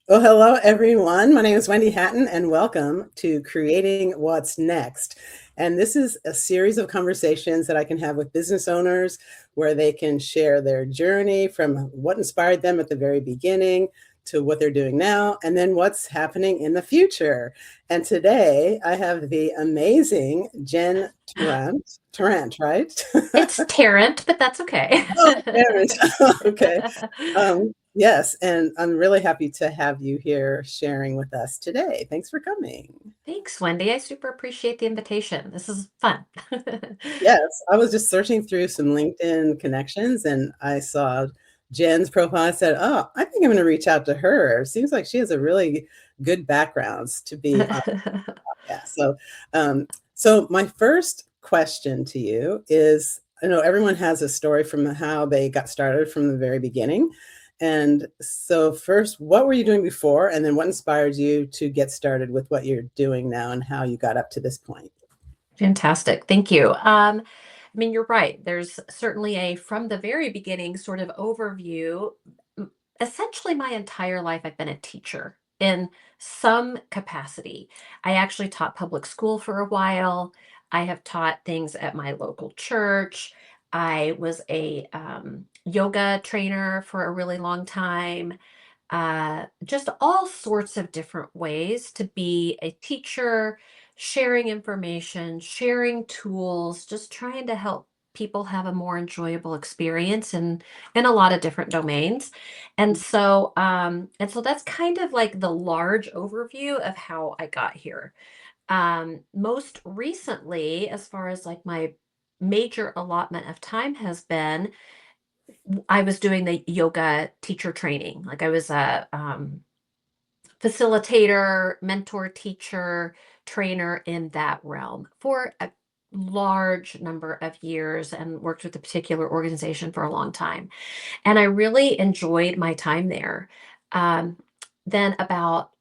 Well, hello, everyone. My name is Wendy Hatton, and welcome to Creating What's Next. And this is a series of conversations that I can have with business owners where they can share their journey from what inspired them at the very beginning to what they're doing now, and then what's happening in the future. And today I have the amazing Jenn Tarrant. Tarrant, right? It's Tarrant, but that's okay. Oh, Tarrant. Okay. Yes, and I'm really happy to have you here sharing with us today. Thanks for coming. Thanks, Wendy. I super appreciate the invitation. This is fun. Yes, I was just searching through some LinkedIn connections and I saw Jen's profile. I said, "Oh, I think I'm going to reach out to her. Seems like she has a really good background to be on the podcast." So my first question to you is, everyone has a story from how they got started from the very beginning. And so first, what were you doing before? And then what inspired you to get started with what you're doing now and how you got up to this point? Fantastic. Thank you. You're right. There's certainly a from the very beginning sort of overview. Essentially, my entire life, I've been a teacher in some capacity. I actually taught public school for a while. I have taught things at my local church. I was a yoga trainer for a really long time. Just all sorts of different ways to be a teacher, sharing information, sharing tools, just trying to help people have a more enjoyable experience in a lot of different domains. And so that's kind of like the large overview of how I got here. Most recently, as far as like my major allotment of time has been, I was doing the yoga teacher training. Like I was a facilitator, mentor, teacher, trainer in that realm for a large number of years and worked with a particular organization for a long time. And I really enjoyed my time there. Um, then about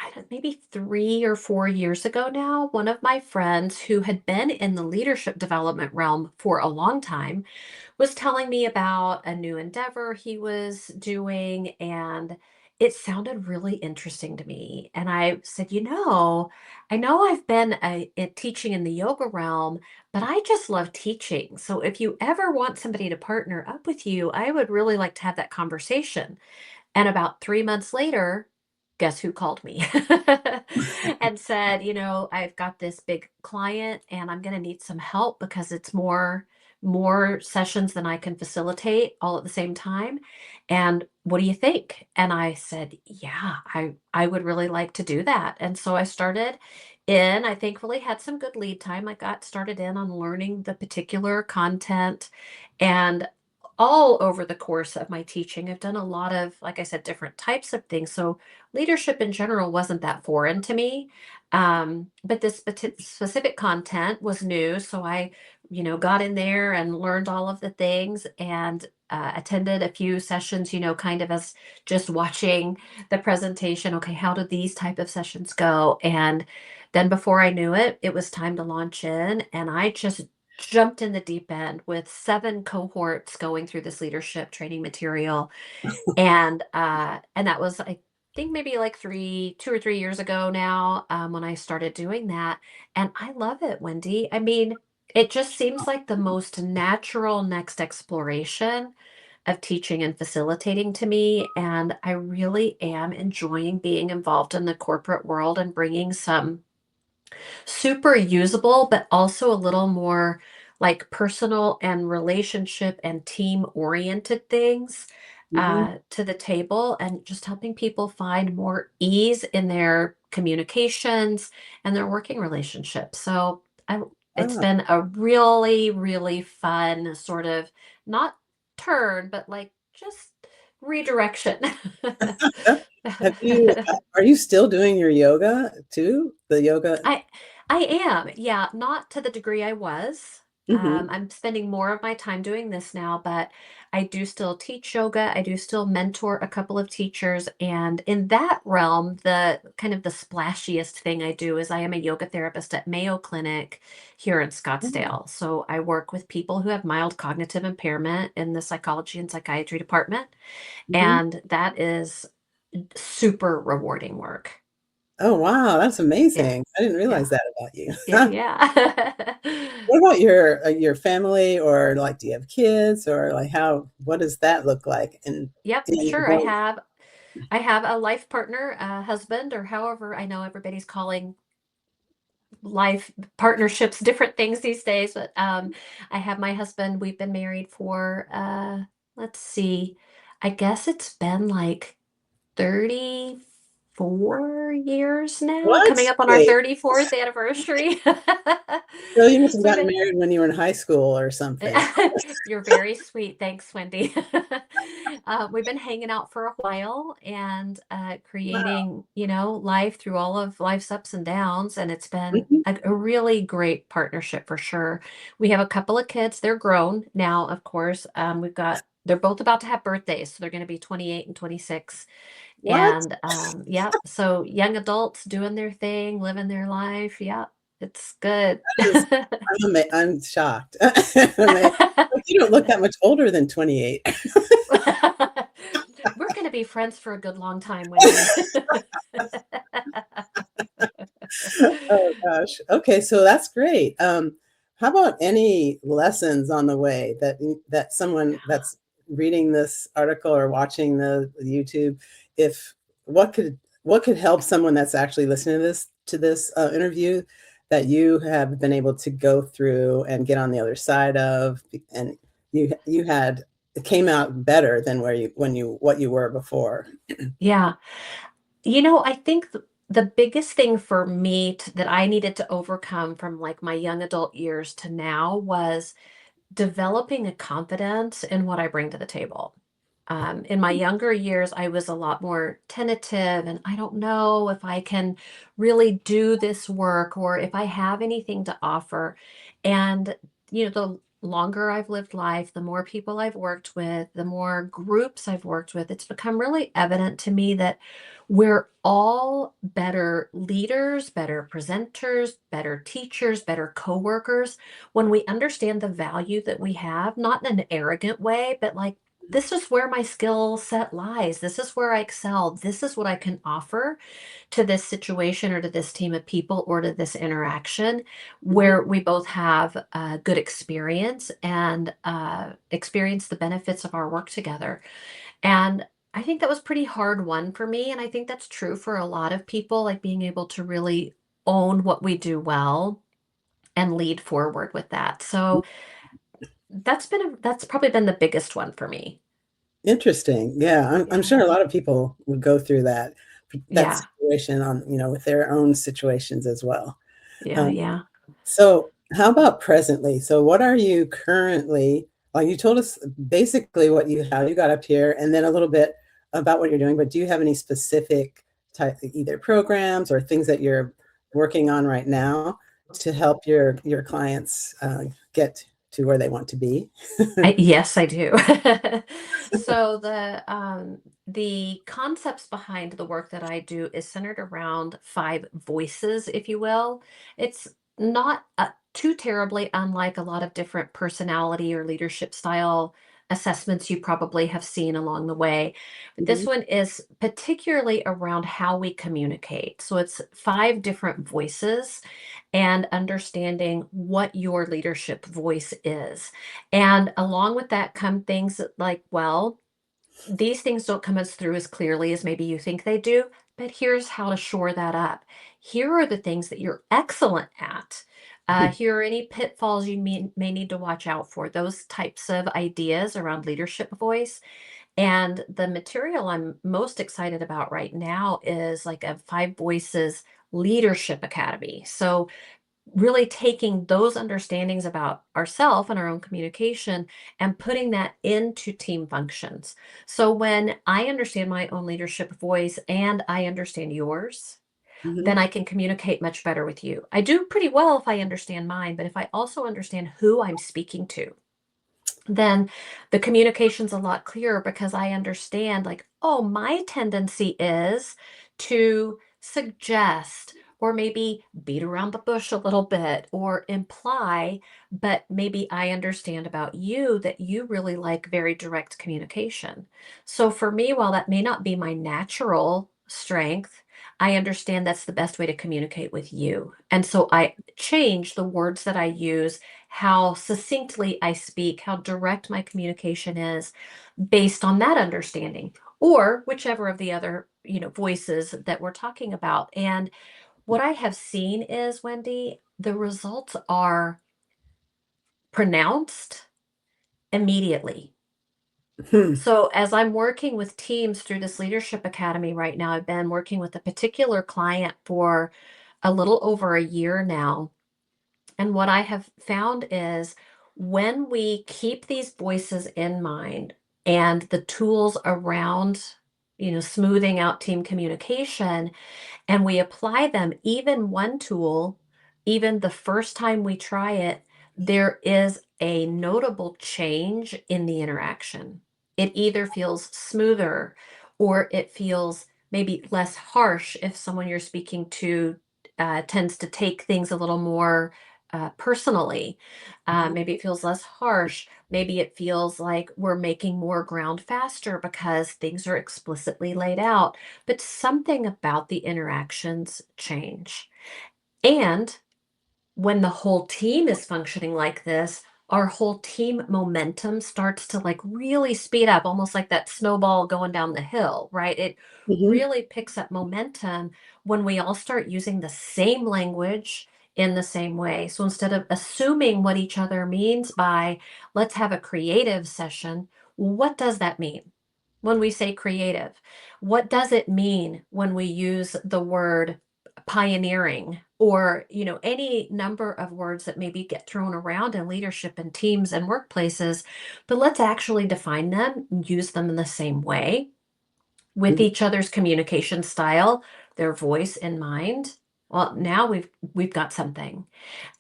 I don't, maybe 3 or 4 years ago now, one of my friends who had been in the leadership development realm for a long time was telling me about a new endeavor he was doing, and it sounded really interesting to me. And I said, I know I've been teaching in the yoga realm, but I just love teaching. So if you ever want somebody to partner up with you, I would really like to have that conversation. And about 3 months later, guess who called me and said, I've got this big client and I'm going to need some help because it's more sessions than I can facilitate all at the same time. And what do you think? And I said, yeah, I would really like to do that. And so I thankfully had some good lead time. I got started in on learning the particular content, and all over the course of my teaching, I've done a lot of, like I said, different types of things. So leadership in general wasn't that foreign to me. But this specific content was new. So I, got in there and learned all of the things and attended a few sessions, kind of as just watching the presentation. Okay, how do these type of sessions go? And then before I knew it, it was time to launch in. And I just jumped in the deep end with 7 cohorts going through this leadership training material. And that was, I think, maybe like 2 or 3 years ago now, when I started doing that. And I love it, Wendy. It just seems like the most natural next exploration of teaching and facilitating to me. And I really am enjoying being involved in the corporate world and bringing some super usable, but also a little more like personal and relationship and team oriented things Mhm. to the table, and just helping people find more ease in their communications and their working relationships. It's Ah. been a really, really fun sort of not turn, but like just redirection. Have you are you still doing your yoga too? The yoga? I I am, yeah, not to the degree I was. Mhm. I'm spending more of my time doing this now, but I do still teach yoga. I do still mentor a couple of teachers, and in that realm, the kind of the splashiest thing I do is I am a yoga therapist at Mayo Clinic here in Oh. Scottsdale. So I work with people who have mild cognitive impairment in the psychology and psychiatry department, Mhm. and that is super rewarding work. Oh, wow, that's Yeah, amazing. I didn't yeah, realize that about you. yeah, yeah. What about your family, or, like, do you have kids, or, like, what does that look like Yep, in your sure. home? I have a life partner, a husband, or however I know everybody's calling life partnerships different things these days. But I have my husband. We've been married for let's see, I guess it's been like 34 years now, What? coming up on our Wait, 34th anniversary. so you must have So we've gotten been married when you were in high school or something. You're very sweet. Thanks, Wendy. We've been hanging out for a while and Wow. creating, life through all of life's ups and downs. And it's been Mhm. a really great partnership for sure. We have a couple of kids. They're grown now, of course. They're both about to have birthdays. So they're going to be 28 and 26. What? And yeah, so young adults doing their thing, living their life. Yeah, it's good. That is I'm shocked. Like, you don't look that much older than 28. We're gonna be friends for a good long time, Wendy. Oh gosh. Okay, so that's great. How about any lessons on the way that someone that's reading this article or watching the YouTube, if what could help someone that's actually listening to this interview that you have been able to go through and get on the other side of, and you had it came out better than where you when you what you were before. Yeah. I think the biggest thing for me that I needed to overcome from like my young adult years to now was developing a confidence in what I bring to the table. In my younger years, I was a lot more tentative, and I don't know if I can really do this work or if I have anything to offer. And, the longer I've lived life, the more people I've worked with, the more groups I've worked with, it's become really evident to me that we're all better leaders, better presenters, better teachers, better coworkers when we understand the value that we have, not in an arrogant way, but like, this is where my skill set lies. This is where I excel. This is what I can offer to this situation or to this team of people or to this interaction Mhm. where we both have a good experience and experience the benefits of our work together. And I think that was pretty hard one for me. And I think that's true for a lot of people, like being able to really own what we do well and lead forward with that. So that's probably been the biggest one for me. Interesting. Yeah, I'm Yeah. sure a lot of people would go through that Yeah. situation with their own situations as well. Yeah. Um, Yeah. so how about presently? So what are you currently, well, you told us basically what you got up here, and then a little bit about what you're doing, but do you have any specific type, either programs or things that you're working on right now to help your clients get to where they want to be? Yes, I do. So the concepts behind the work that I do is centered around five voices, if you will. It's not too terribly unlike a lot of different personality or leadership style assessments you probably have seen along the way. But this Mhm, one is particularly around how we communicate. So it's five different voices and understanding what your leadership voice is. And along with that come things like, well, these things don't come as through as clearly as maybe you think they do, but here's how to shore that up. Here are the things that you're excellent at. Here are any pitfalls you may need to watch out for. Those types of ideas around leadership voice. And the material I'm most excited about right now is like a Five Voices Leadership Academy. So really taking those understandings about ourself and our own communication and putting that into team functions. So when I understand my own leadership voice and I understand yours, then mhm, I can communicate much better with you. I do pretty well if I understand mine, but if I also understand who I'm speaking to, then the communication's a lot clearer because I understand, like, oh, my tendency is to suggest or maybe beat around the bush a little bit or imply, but maybe I understand about you that you really like very direct communication. So for me, while that may not be my natural strength, I understand that's the best way to communicate with you. And so I change the words that I use, how succinctly I speak, how direct my communication is based on that understanding, or whichever of the other, voices that we're talking about. And what I have seen is, Wendy, the results are pronounced immediately. Hmm. So, as I'm working with teams through this leadership academy right now, I've been working with a particular client for a little over a year now. And what I have found is when we keep these voices in mind and the tools around, smoothing out team communication, and we apply them, even one tool, even the first time we try it, there is a notable change in the interaction. It either feels smoother or it feels maybe less harsh if someone you're speaking to tends to take things a little more personally. Maybe it feels less harsh. Maybe it feels like we're making more ground faster because things are explicitly laid out, but something about the interactions change. And when the whole team is functioning like this, our whole team momentum starts to like really speed up, almost like that snowball going down the hill, right? It Mhm. really picks up momentum when we all start using the same language in the same way. So instead of assuming what each other means by let's have a creative session, what does that mean? When we say creative, what does it mean when we use the word pioneering, or any number of words that maybe get thrown around in leadership and teams and workplaces, but let's actually define them and use them in the same way with Mhm. each other's communication style, their voice in mind. Well, now we've got something.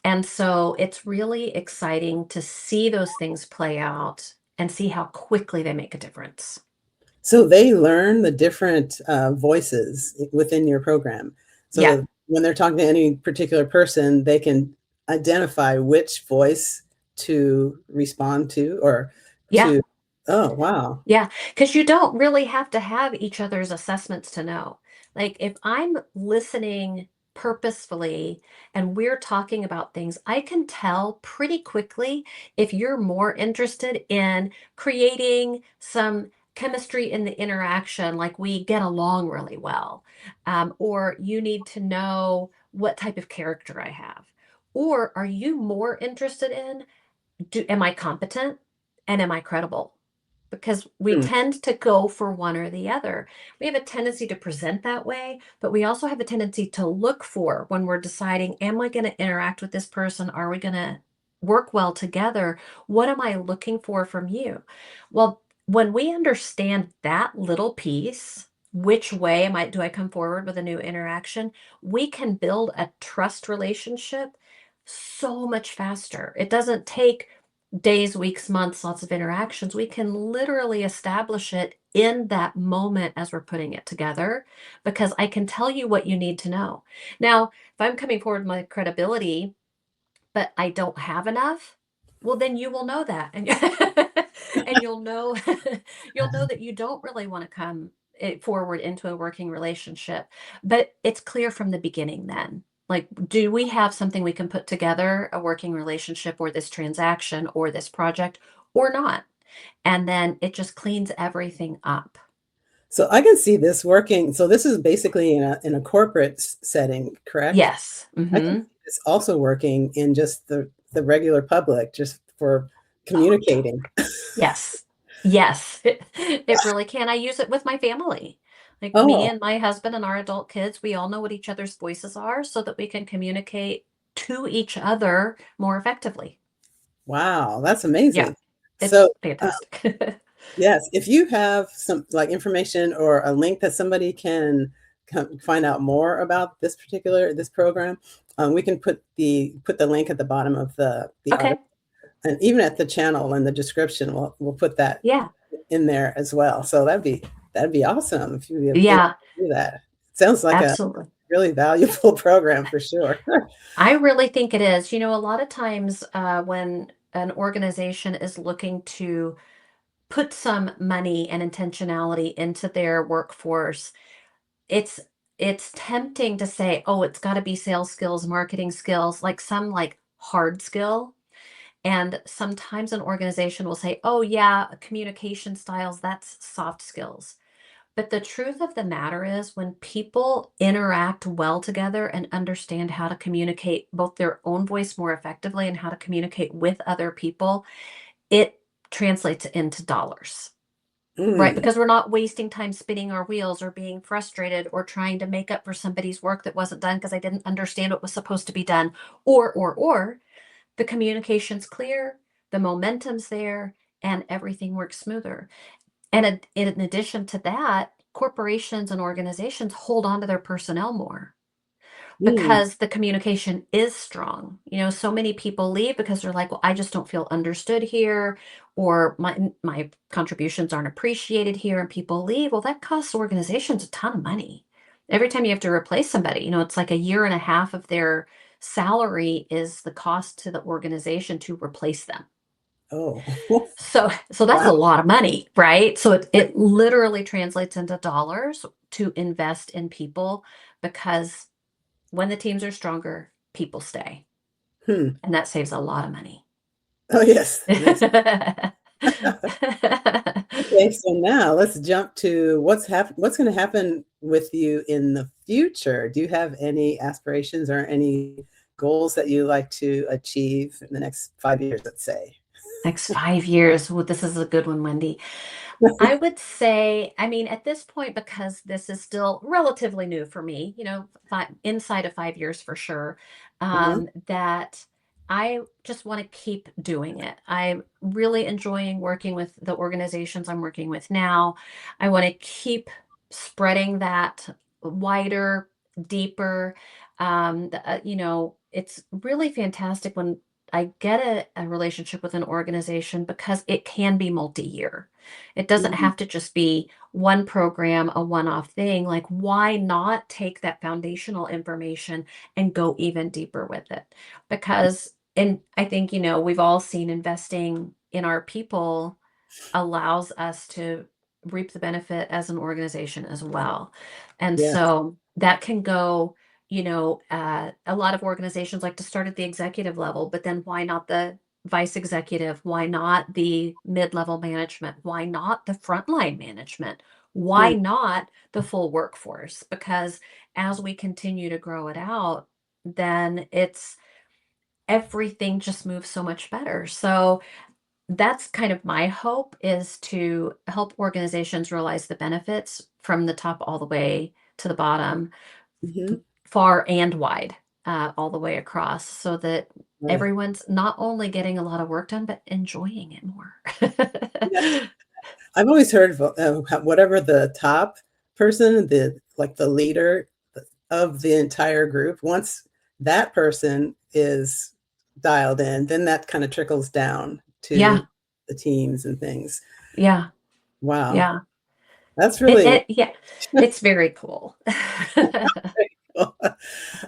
And so it's really exciting to see those things play out and see how quickly they make a difference. So they learn the different voices within your program. So Yeah. that when they're talking to any particular person, they can identify which voice to respond to or Yeah. to, oh, wow. Yeah, because you don't really have to have each other's assessments to know. Like, if I'm listening purposefully and we're talking about things, I can tell pretty quickly if you're more interested in creating some chemistry in the interaction, like we get along really well, or you need to know what type of character I have. Or are you more interested in, am I competent and am I credible? Because we Hmm. tend to go for one or the other. We have a tendency to present that way, but we also have a tendency to look for when we're deciding, am I going to interact with this person? Are we going to work well together? What am I looking for from you? Well, when we understand that little piece, which way do I come forward with a new interaction? We can build a trust relationship so much faster. It doesn't take days, weeks, months, lots of interactions. We can literally establish it in that moment as we're putting it together because I can tell you what you need to know. Now, if I'm coming forward with my credibility, but I don't have enough, well, then you will know that. And, and you'll know you'll know that you don't really want to come forward into a working relationship. But it's clear from the beginning then. Like, do we have something we can put together, a working relationship or this transaction or this project or not? And then it just cleans everything up. So I can see this working. So this is basically in a corporate setting, correct? Yes. I can Hmm. see this also working in just the regular public, just for Oh, communicating. yes. Yes, it really can. I use it with my family. Like me Oh, and my husband and our adult kids, we all know what each other's voices are so that we can communicate to each other more effectively. wow, that's Yeah, amazing. So, it's fantastic. yes, if you have some like information or a link that somebody can find out more about this program, we can put the link at the bottom of the Okay. article, and even at the channel in the description, we'll put that Yeah. in there as well. So that'd be awesome if you'd be able Yeah, to do that. Sounds like a absolutely. really valuable program for sure. I really think it is. A lot of times when an organization is looking to put some money and intentionality into their workforce, it's it's tempting to say, "Oh, it's gotta be sales skills, marketing skills," like some, like, hard skill, and sometimes an organization will say, "Oh, yeah, communication styles, that's soft skills." But the truth of the matter is when people interact well together and understand how to communicate both their own voice more effectively and how to communicate with other people, it translates into dollars. Right, Mm. because we're not wasting time spinning our wheels or being frustrated or trying to make up for somebody's work that wasn't done because I didn't understand what was supposed to be done. Or the communication's clear, the momentum's there, and everything works smoother. And in addition to that, corporations and organizations hold on to their personnel more Mm. because the communication is strong. So many people leave because they're like, "Well, I just don't feel understood here," or my contributions aren't appreciated here, and people leave. Well, that costs organizations a ton of money. Every time you have to replace somebody, it's like a year and a half of their salary is the cost to the organization to replace them. Oh, So that's a wow. lot of money, right? So it literally translates into dollars to invest in people because when the teams are stronger, people stay, Hmm. and that saves a lot of money. Oh, yes. Yes. Okay, so now let's jump to what's gonna happen with you in the future. Do you have any aspirations or any goals that you like to achieve in the next 5 years, let's say? Next 5 years. Well, this is a good one, Wendy. I would say, I mean, at this point, because this is still relatively new for me, inside of 5 years for sure, Uh-huh. that I just want to keep doing it. I'm really enjoying working with the organizations I'm working with now. I want to keep spreading that wider, deeper. It's really fantastic when I get a relationship with an organization because it can be multi-year. It doesn't Mhm. have to just be one program, a one-off thing. Like, why not take that foundational information and go even deeper with it? Because, and I think, we've all seen investing in our people allows us to reap the benefit as an organization as well. And Yes. so that can go, a lot of organizations like to start at the executive level, but then why not the vice executive? Why not the mid level management? Why not the frontline management? Hmm. Why not the full workforce? Because as we continue to grow it out, then everything just moves so much better. So that's kind of my hope is to help organizations realize the benefits from the top all the way to the bottom, Mhm. far and wide, all the way across, so that Right. everyone's not only getting a lot of work done, but enjoying it more. Yes. I've always heard of, whatever the top person, the leader of the entire group, once that person is dialed in, then that kinda trickles down Yeah, to the teams and things. yeah, Wow. yeah. That's It, really it yeah, it's very cool. cool.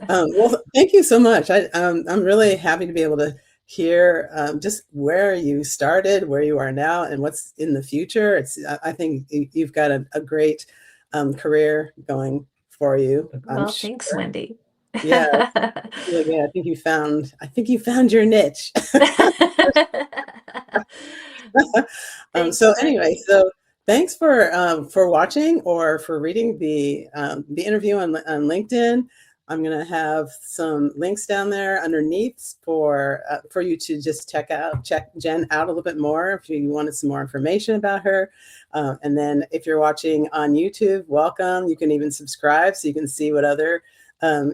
Well, thank you so much. I'm really happy to be able to hear, just where you started, where you are now, and what's in the future. I think you've got a great, career going for you, I'm Well, sure. thanks, Wendy. Yeah, it's really good. I think you found your niche. Thanks, So anyway, Wendy. so thanks for watching or for reading the interview on LinkedIn. I'm gonna have some links down there underneath for you to just check Jenn out a little bit more if you wanted some more information about her. And then if you're watching on YouTube, welcome. You can even subscribe so you can see what other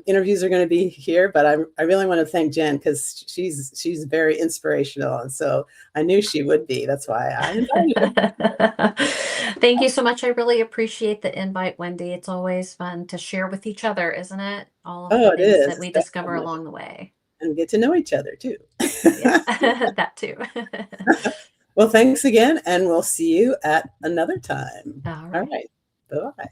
interviews are going to be here. But I really want to thank Jenn because she's very inspirational, and so I knew she would be. That's why I invited her. Thank you so much. I really appreciate the invite, Wendy. It's always fun to share with each other, isn't it? All of the Oh, it things that is we discover definitely, along the way. and get to know each other too. Yeah, that too. Well, thanks again, and we'll see you at another time. All All right. right, bye bye.